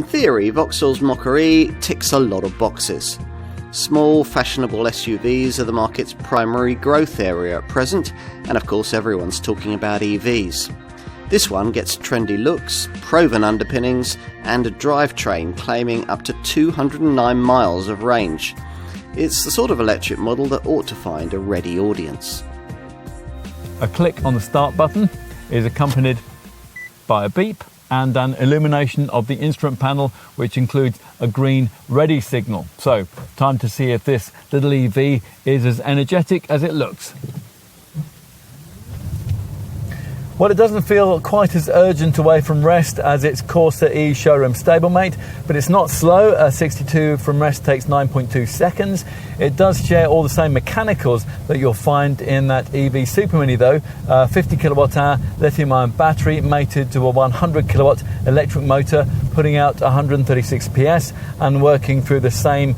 In theory, Vauxhall's Mokka-e ticks a lot of boxes. Small, fashionable SUVs are the market's primary growth area at present, and of course everyone's talking about EVs. This one gets trendy looks, proven underpinnings, and a drivetrain claiming up to 209 miles of range. It's the sort of electric model that ought to find a ready audience. A click on the start button is accompanied by a beep and an illumination of the instrument panel, which includes a green ready signal. So, time to see if this little EV is as energetic as it looks. Well, it doesn't feel quite as urgent away from rest as its Corsa E showroom stablemate, but it's not slow. 62 from rest takes 9.2 seconds. It does share all the same mechanicals that you'll find in that EV Super Mini though. 50 kilowatt hour lithium-ion battery mated to a 100 kilowatt electric motor, putting out 136 PS and working through the same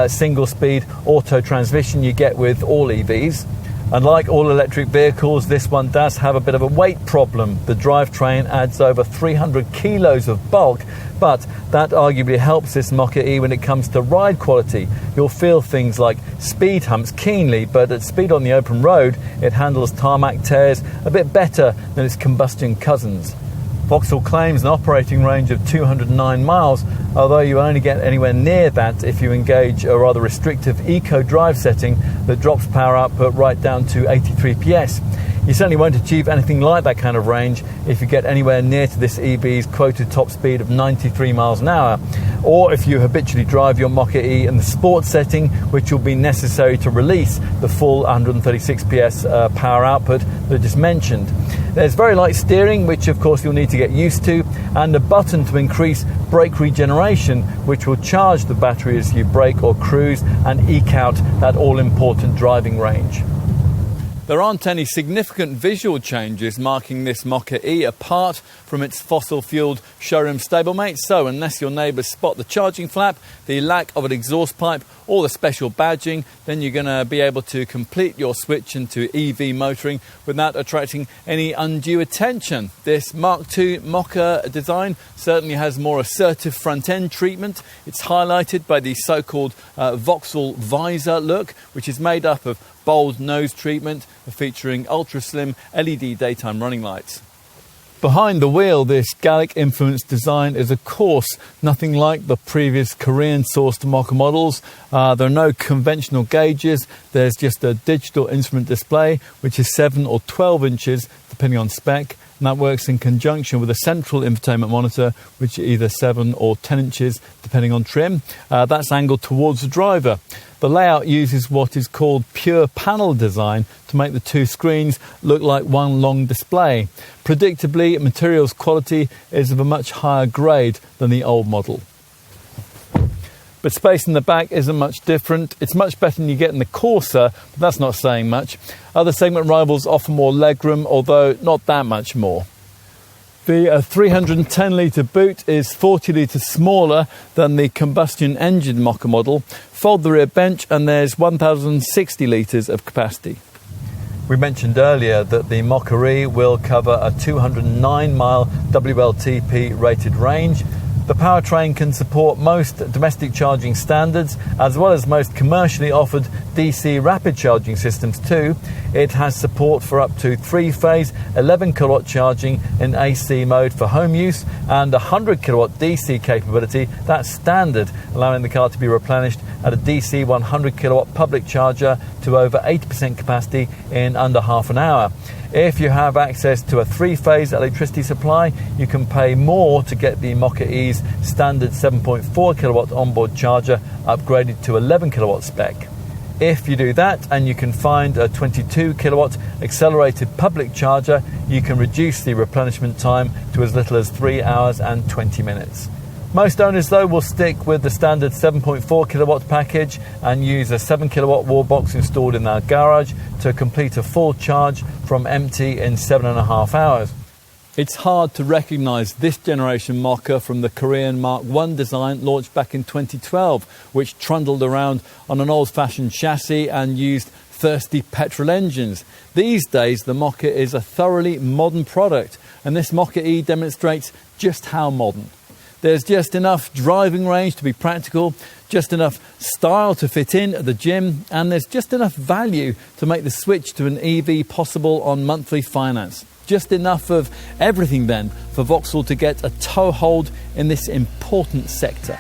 single-speed auto transmission you get with all EVs. Unlike all electric vehicles, this one does have a bit of a weight problem. The drivetrain adds over 300 kilos of bulk, but that arguably helps this Mokka-e when it comes to ride quality. You'll feel things like speed humps keenly, but at speed on the open road, it handles tarmac tears a bit better than its combustion cousins. Vauxhall claims an operating range of 209 miles, although you only get anywhere near that if you engage a rather restrictive eco drive setting that drops power output right down to 83 PS. You certainly won't achieve anything like that kind of range if you get anywhere near to this EV's quoted top speed of 93 miles an hour, or if you habitually drive your Mokka-e in the sports setting, which will be necessary to release the full 136 PS power output that I just mentioned. There's very light steering, which of course you'll need to get used to, and a button to increase brake regeneration, which will charge the battery as you brake or cruise and eke out that all-important driving range. There aren't any significant visual changes marking this Mokka-e apart from its fossil-fuelled showroom stablemate, so unless your neighbours spot the charging flap, the lack of an exhaust pipe or the special badging, then you're going to be able to complete your switch into EV motoring without attracting any undue attention. This Mark II Mokka design certainly has more assertive front-end treatment. It's highlighted by the so-called Vauxhall visor look, which is made up of bold nose treatment featuring ultra-slim LED daytime running lights. Behind the wheel, this Gallic-influenced design is, of course, nothing like the previous Korean-sourced Mokka models. There are no conventional gauges. There's just a digital instrument display, which is 7 or 12 inches, depending on spec. And that works in conjunction with a central infotainment monitor, which is either 7 or 10 inches, depending on trim. That's angled towards the driver. The layout uses what is called pure panel design to make the two screens look like one long display. Predictably, materials quality is of a much higher grade than the old model. But space in the back isn't much different. It's much better than you get in the Corsa, but that's not saying much. Other segment rivals offer more legroom, although not that much more. The 310-litre boot is 40 litres smaller than the combustion engine Mokka model. Fold the rear bench and there's 1,060 litres of capacity. We mentioned earlier that the Mokka-e will cover a 209-mile WLTP rated range. The powertrain can support most domestic charging standards as well as most commercially offered DC rapid charging systems too. It has support for up to 3-phase 11 kilowatt charging in AC mode for home use and 100 kilowatt DC capability, that's standard, allowing the car to be replenished at a DC 100 kilowatt public charger to over 80% capacity in under half an hour. If you have access to a 3-phase electricity supply, you can pay more to get the Mokka-e's standard 7.4 kilowatt onboard charger upgraded to 11 kilowatt spec. If you do that and you can find a 22 kilowatt accelerated public charger, you can reduce the replenishment time to as little as 3 hours and 20 minutes. Most owners though will stick with the standard 7.4 kilowatt package and use a 7 kilowatt wall box installed in their garage to complete a full charge from empty in 7.5 hours. It's hard to recognise this generation Mokka from the Korean Mark I design launched back in 2012, which trundled around on an old-fashioned chassis and used thirsty petrol engines. These days the Mokka is a thoroughly modern product, and this Mokka-e demonstrates just how modern. There's just enough driving range to be practical, just enough style to fit in at the gym, and there's just enough value to make the switch to an EV possible on monthly finance. Just enough of everything then for Vauxhall to get a toehold in this important sector.